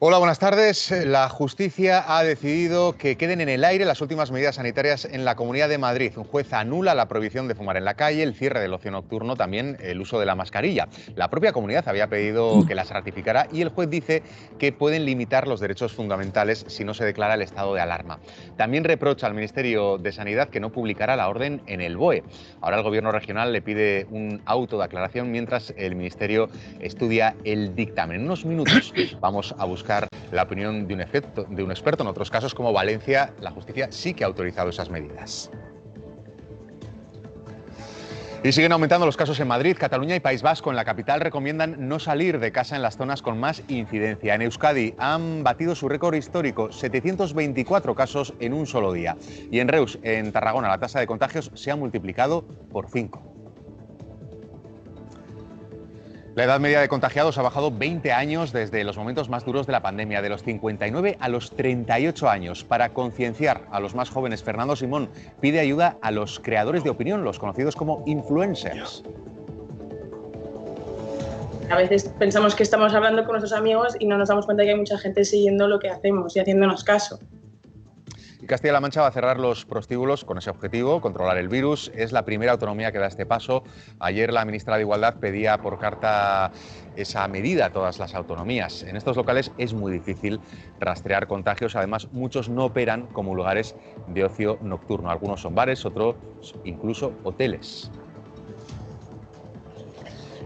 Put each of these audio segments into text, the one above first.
Hola, buenas tardes. La justicia ha decidido que queden en el aire las últimas medidas sanitarias en la Comunidad de Madrid. Un juez anula la prohibición de fumar en la calle, el cierre del ocio nocturno, también el uso de la mascarilla. La propia comunidad había pedido que las ratificara y el juez dice que pueden limitar los derechos fundamentales si no se declara el estado de alarma. También reprocha al Ministerio de Sanidad que no publicará la orden en el BOE. Ahora el Gobierno regional le pide un auto de aclaración mientras el Ministerio estudia el dictamen. En unos minutos vamos a buscar la opinión de un experto. En otros casos, como Valencia, la justicia sí que ha autorizado esas medidas. Y siguen aumentando los casos en Madrid, Cataluña y País Vasco. En la capital recomiendan no salir de casa en las zonas con más incidencia. En Euskadi han batido su récord histórico, 724 casos en un solo día. Y en Reus, en Tarragona, la tasa de contagios se ha multiplicado por 5. La edad media de contagiados ha bajado 20 años desde los momentos más duros de la pandemia, de los 59 a los 38 años. Para concienciar a los más jóvenes, Fernando Simón pide ayuda a los creadores de opinión, los conocidos como influencers. A veces pensamos que estamos hablando con nuestros amigos y no nos damos cuenta que hay mucha gente siguiendo lo que hacemos y haciéndonos caso. Castilla-La Mancha va a cerrar los prostíbulos con ese objetivo, controlar el virus. Es la primera autonomía que da este paso. Ayer la ministra de Igualdad pedía por carta esa medida a todas las autonomías. En estos locales es muy difícil rastrear contagios. Además, muchos no operan como lugares de ocio nocturno. Algunos son bares, otros incluso hoteles.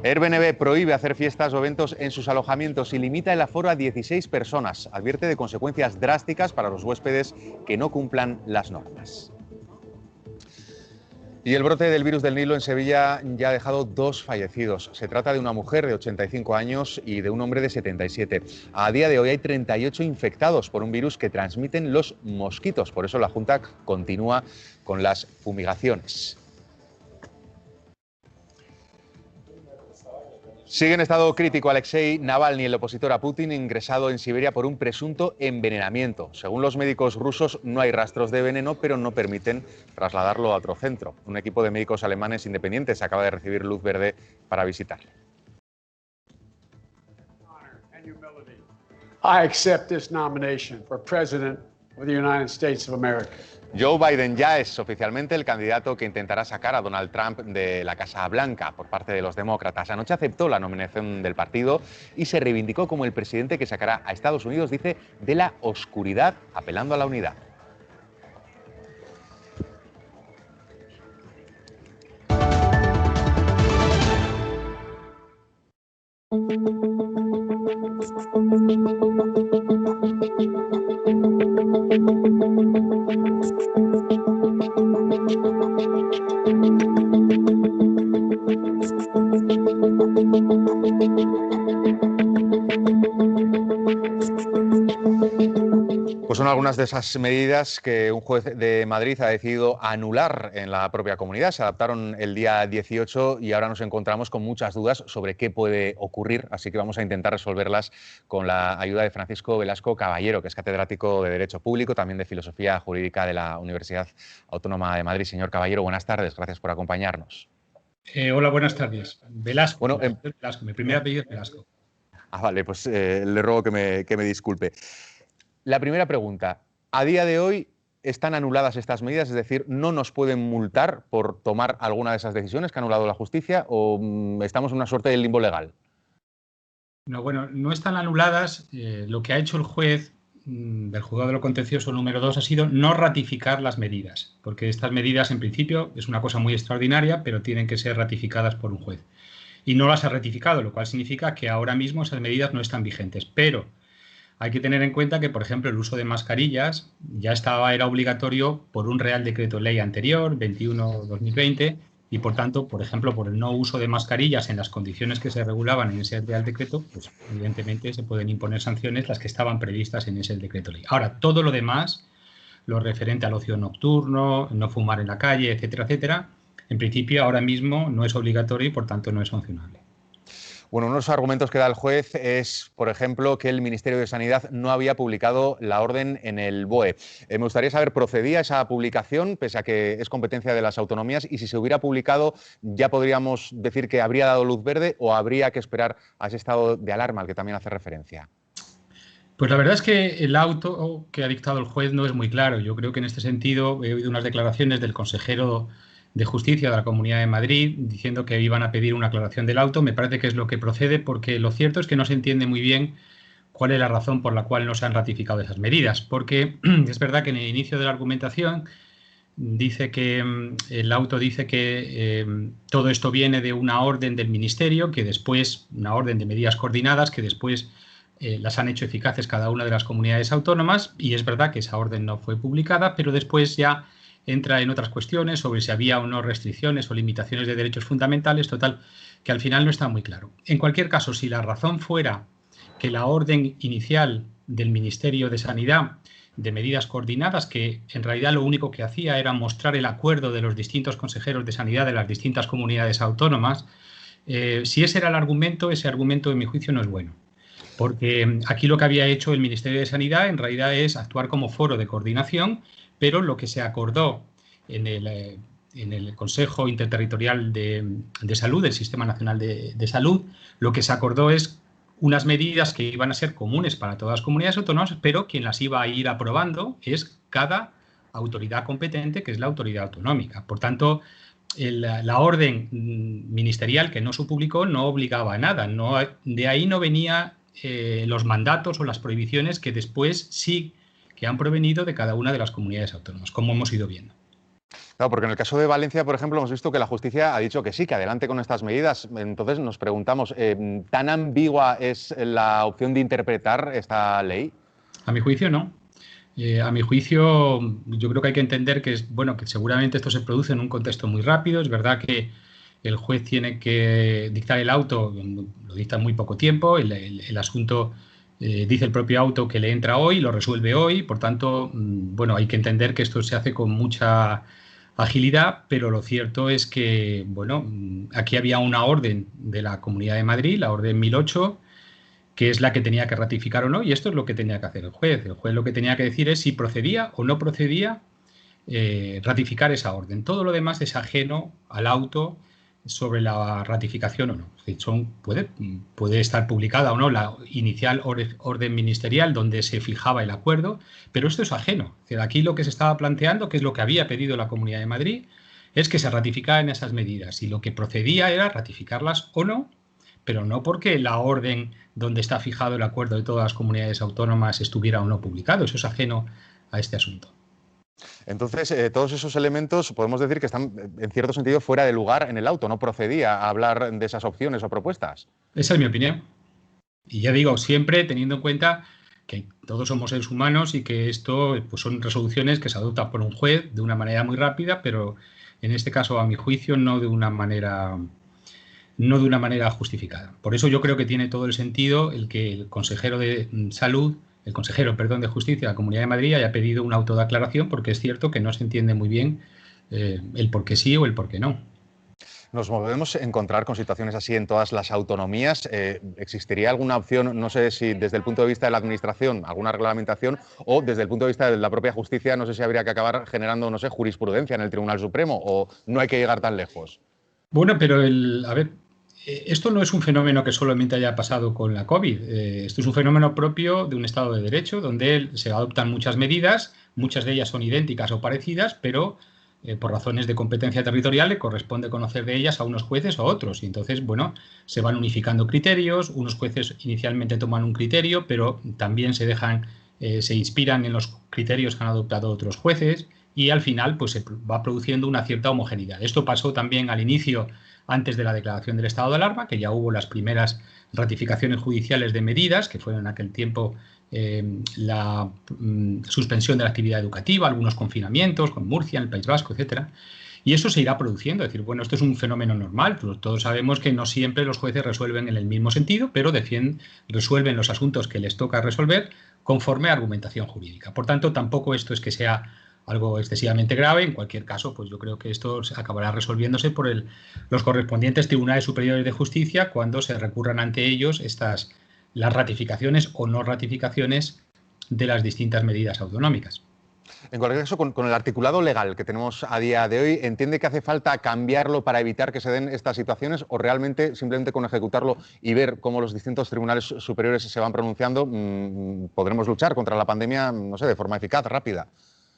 Airbnb prohíbe hacer fiestas o eventos en sus alojamientos y limita el aforo a 16 personas. Advierte de consecuencias drásticas para los huéspedes que no cumplan las normas. Y el brote del virus del Nilo en Sevilla ya ha dejado 2 fallecidos. Se trata de una mujer de 85 años y de un hombre de 77. A día de hoy hay 38 infectados por un virus que transmiten los mosquitos. Por eso la Junta continúa con las fumigaciones. Sigue en estado crítico Alexei Navalny, el opositor a Putin, ingresado en Siberia por un presunto envenenamiento. Según los médicos rusos, no hay rastros de veneno, pero no permiten trasladarlo a otro centro. Un equipo de médicos alemanes independientes acaba de recibir luz verde para visitarle. I accept this nomination for President of the United States of America. Joe Biden ya es oficialmente el candidato que intentará sacar a Donald Trump de la Casa Blanca por parte de los demócratas. Anoche aceptó la nominación del partido y se reivindicó como el presidente que sacará a Estados Unidos, dice, de la oscuridad, apelando a la unidad. Pues son algunas de esas medidas que un juez de Madrid ha decidido anular en la propia comunidad. Se adaptaron el día 18 y ahora nos encontramos con muchas dudas sobre qué puede ocurrir, así que vamos a intentar resolverlas con la ayuda de Francisco Velasco Caballero, que es catedrático de Derecho Público, también de Filosofía Jurídica de la Universidad Autónoma de Madrid. Señor Caballero, buenas tardes, gracias por acompañarnos. Hola, buenas tardes. Velasco, bueno, Velasco, mi primer apellido es Velasco. Vale, pues le ruego que me disculpe. La primera pregunta, a día de hoy están anuladas estas medidas, es decir, ¿no nos pueden multar por tomar alguna de esas decisiones que ha anulado la justicia o estamos en una suerte de limbo legal? No, bueno, no están anuladas. Lo que ha hecho el juez del juzgado de lo contencioso número 2 ha sido no ratificar las medidas, porque estas medidas en principio es una cosa muy extraordinaria, pero tienen que ser ratificadas por un juez. Y no las ha ratificado, lo cual significa que ahora mismo esas medidas no están vigentes, pero hay que tener en cuenta que, por ejemplo, el uso de mascarillas ya era obligatorio por un Real Decreto Ley anterior, 21/2020, y por tanto, por ejemplo, por el no uso de mascarillas en las condiciones que se regulaban en ese Real Decreto, pues evidentemente se pueden imponer sanciones las que estaban previstas en ese Decreto Ley. Ahora, todo lo demás, lo referente al ocio nocturno, no fumar en la calle, etcétera, etcétera, en principio ahora mismo no es obligatorio y por tanto no es sancionable. Bueno, uno de los argumentos que da el juez es, por ejemplo, que el Ministerio de Sanidad no había publicado la orden en el BOE. Me gustaría saber, ¿procedía esa publicación, pese a que es competencia de las autonomías? Y si se hubiera publicado, ¿ya podríamos decir que habría dado luz verde o habría que esperar a ese estado de alarma al que también hace referencia? Pues la verdad es que el auto que ha dictado el juez no es muy claro. Yo creo que en este sentido he oído unas declaraciones del consejero de Justicia de la Comunidad de Madrid diciendo que iban a pedir una aclaración del auto. Me parece que es lo que procede, porque lo cierto es que no se entiende muy bien cuál es la razón por la cual no se han ratificado esas medidas, porque es verdad que en el inicio de la argumentación dice que el auto dice que todo esto viene de una orden del Ministerio, que después, una orden de medidas coordinadas, que después las han hecho eficaces cada una de las comunidades autónomas, y es verdad que esa orden no fue publicada, pero después ya entra en otras cuestiones sobre si había o no restricciones o limitaciones de derechos fundamentales, total, que al final no está muy claro. En cualquier caso, si la razón fuera que la orden inicial del Ministerio de Sanidad de medidas coordinadas, que en realidad lo único que hacía era mostrar el acuerdo de los distintos consejeros de sanidad de las distintas comunidades autónomas, si ese era el argumento, ese argumento en mi juicio no es bueno. Porque aquí lo que había hecho el Ministerio de Sanidad en realidad es actuar como foro de coordinación, pero lo que se acordó en el Consejo Interterritorial de Salud, del Sistema Nacional de Salud, lo que se acordó es unas medidas que iban a ser comunes para todas las comunidades autónomas, pero quien las iba a ir aprobando es cada autoridad competente, que es la autoridad autonómica. Por tanto, la orden ministerial que no se publicó no obligaba a nada. No, de ahí no venía los mandatos o las prohibiciones que después sí que han provenido de cada una de las comunidades autónomas, como hemos ido viendo. Claro, porque en el caso de Valencia, por ejemplo, hemos visto que la justicia ha dicho que sí, que adelante con estas medidas. Entonces nos preguntamos, ¿tan ambigua es la opción de interpretar esta ley? A mi juicio, no. A mi juicio, yo creo que hay que entender que, que seguramente esto se produce en un contexto muy rápido. Es verdad que el juez tiene que dictar el auto, lo dicta en muy poco tiempo. El asunto, dice el propio auto que le entra hoy, lo resuelve hoy. Por tanto, hay que entender que esto se hace con mucha agilidad, pero lo cierto es que, aquí había una orden de la Comunidad de Madrid, la orden 1008, que es la que tenía que ratificar o no, y esto es lo que tenía que hacer el juez. El juez lo que tenía que decir es si procedía o no procedía ratificar esa orden. Todo lo demás es ajeno al auto sobre la ratificación o no. Es decir, puede estar publicada o no la inicial orden ministerial donde se fijaba el acuerdo, pero esto es ajeno. Es decir, aquí lo que se estaba planteando, que es lo que había pedido la Comunidad de Madrid, es que se ratificaran esas medidas, y lo que procedía era ratificarlas o no, pero no porque la orden donde está fijado el acuerdo de todas las comunidades autónomas estuviera o no publicado. Eso es ajeno a este asunto. Entonces, todos esos elementos podemos decir que están, en cierto sentido, fuera de lugar en el auto. No procedía a hablar de esas opciones o propuestas. Esa es mi opinión. Y ya digo, siempre teniendo en cuenta que todos somos seres humanos y que esto son resoluciones que se adoptan por un juez de una manera muy rápida, pero en este caso, a mi juicio, no de una manera justificada. Por eso yo creo que tiene todo el sentido el que el consejero de Justicia de la Comunidad de Madrid haya pedido un auto de aclaración, porque es cierto que no se entiende muy bien el por qué sí o el por qué no. ¿Nos podemos encontrar con situaciones así en todas las autonomías? ¿Existiría alguna opción, no sé si desde el punto de vista de la Administración, alguna reglamentación, o desde el punto de vista de la propia justicia, no sé si habría que acabar generando, no sé, jurisprudencia en el Tribunal Supremo, o no hay que llegar tan lejos? Bueno, pero esto no es un fenómeno que solamente haya pasado con la COVID. Esto es un fenómeno propio de un Estado de Derecho, donde se adoptan muchas medidas, muchas de ellas son idénticas o parecidas, pero por razones de competencia territorial le corresponde conocer de ellas a unos jueces o a otros. Y entonces, se van unificando criterios. Unos jueces inicialmente toman un criterio, pero también se inspiran en los criterios que han adoptado otros jueces, y al final se va produciendo una cierta homogeneidad. Esto pasó también al inicio, antes de la declaración del estado de alarma, que ya hubo las primeras ratificaciones judiciales de medidas, que fueron en aquel tiempo la suspensión de la actividad educativa, algunos confinamientos con Murcia, en el País Vasco, etcétera. Y eso se irá produciendo. Es decir, esto es un fenómeno normal. Todos sabemos que no siempre los jueces resuelven en el mismo sentido, pero resuelven los asuntos que les toca resolver conforme a argumentación jurídica. Por tanto, tampoco esto es que sea algo excesivamente grave. En cualquier caso, yo creo que esto acabará resolviéndose por los correspondientes tribunales superiores de justicia cuando se recurran ante ellos las ratificaciones o no ratificaciones de las distintas medidas autonómicas. En cualquier caso, con el articulado legal que tenemos a día de hoy, ¿entiende que hace falta cambiarlo para evitar que se den estas situaciones o realmente simplemente con ejecutarlo y ver cómo los distintos tribunales superiores se van pronunciando, podremos luchar contra la pandemia, no sé, de forma eficaz, rápida?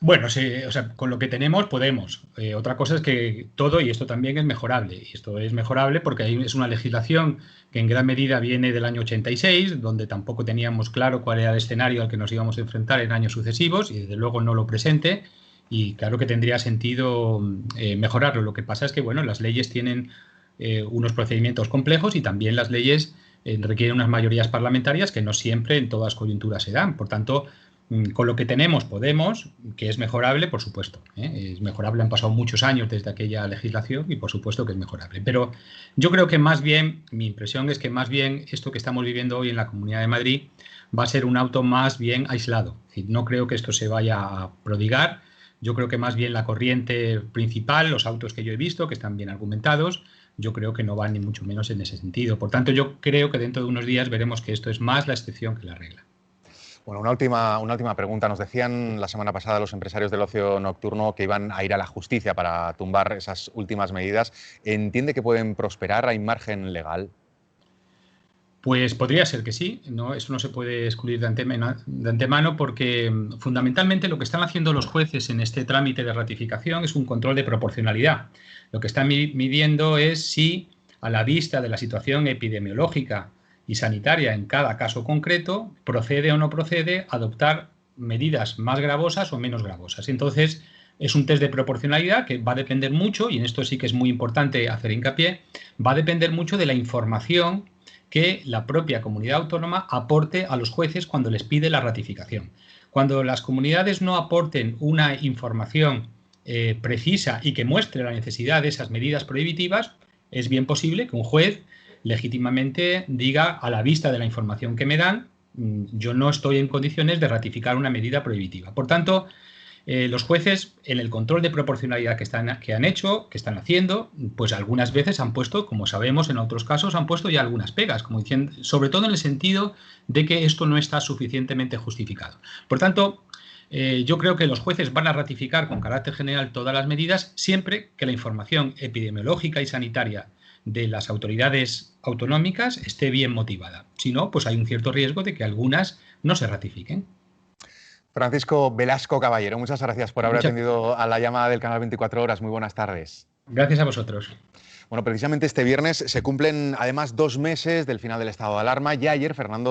Bueno, sí, o sea, con lo que tenemos podemos. Otra cosa es que todo, y esto también es mejorable. Y esto es mejorable porque es una legislación que en gran medida viene del año 86, donde tampoco teníamos claro cuál era el escenario al que nos íbamos a enfrentar en años sucesivos, y desde luego no lo presente. Y claro que tendría sentido mejorarlo. Lo que pasa es que, bueno, las leyes tienen unos procedimientos complejos y también las leyes requieren unas mayorías parlamentarias que no siempre en todas coyunturas se dan. Por tanto, con lo que tenemos podemos, que es mejorable, por supuesto. Es mejorable, han pasado muchos años desde aquella legislación y por supuesto que es mejorable. Pero yo creo que más bien, mi impresión es que más bien esto que estamos viviendo hoy en la Comunidad de Madrid va a ser un auto más bien aislado. Es decir, no creo que esto se vaya a prodigar. Yo creo que más bien la corriente principal, los autos que yo he visto, que están bien argumentados, yo creo que no van ni mucho menos en ese sentido. Por tanto, yo creo que dentro de unos días veremos que esto es más la excepción que la regla. Bueno, una última pregunta. Nos decían la semana pasada los empresarios del ocio nocturno que iban a ir a la justicia para tumbar esas últimas medidas. ¿Entiende que pueden prosperar? ¿Hay margen legal? Pues podría ser que sí, ¿no? Eso no se puede excluir de antemano porque fundamentalmente lo que están haciendo los jueces en este trámite de ratificación es un control de proporcionalidad. Lo que están midiendo es si, a la vista de la situación epidemiológica y sanitaria en cada caso concreto, procede o no procede adoptar medidas más gravosas o menos gravosas. Entonces, es un test de proporcionalidad que va a depender mucho, y en esto sí que es muy importante hacer hincapié, va a depender mucho de la información que la propia comunidad autónoma aporte a los jueces cuando les pide la ratificación. Cuando las comunidades no aporten una información precisa y que muestre la necesidad de esas medidas prohibitivas, es bien posible que un juez legítimamente diga, a la vista de la información que me dan, yo no estoy en condiciones de ratificar una medida prohibitiva. Por tanto, los jueces, en el control de proporcionalidad que están haciendo, pues algunas veces han puesto, como sabemos en otros casos, han puesto ya algunas pegas, como diciendo, sobre todo en el sentido de que esto no está suficientemente justificado. Por tanto, yo creo que los jueces van a ratificar con carácter general todas las medidas siempre que la información epidemiológica y sanitaria de las autoridades autonómicas esté bien motivada. Si no, pues hay un cierto riesgo de que algunas no se ratifiquen. Francisco Velasco Caballero, muchas gracias por haber atendido a la llamada del Canal 24 Horas. Muy buenas tardes. Gracias a vosotros. Bueno, precisamente este viernes se cumplen además 2 meses del final del estado de alarma. Ya ayer Fernando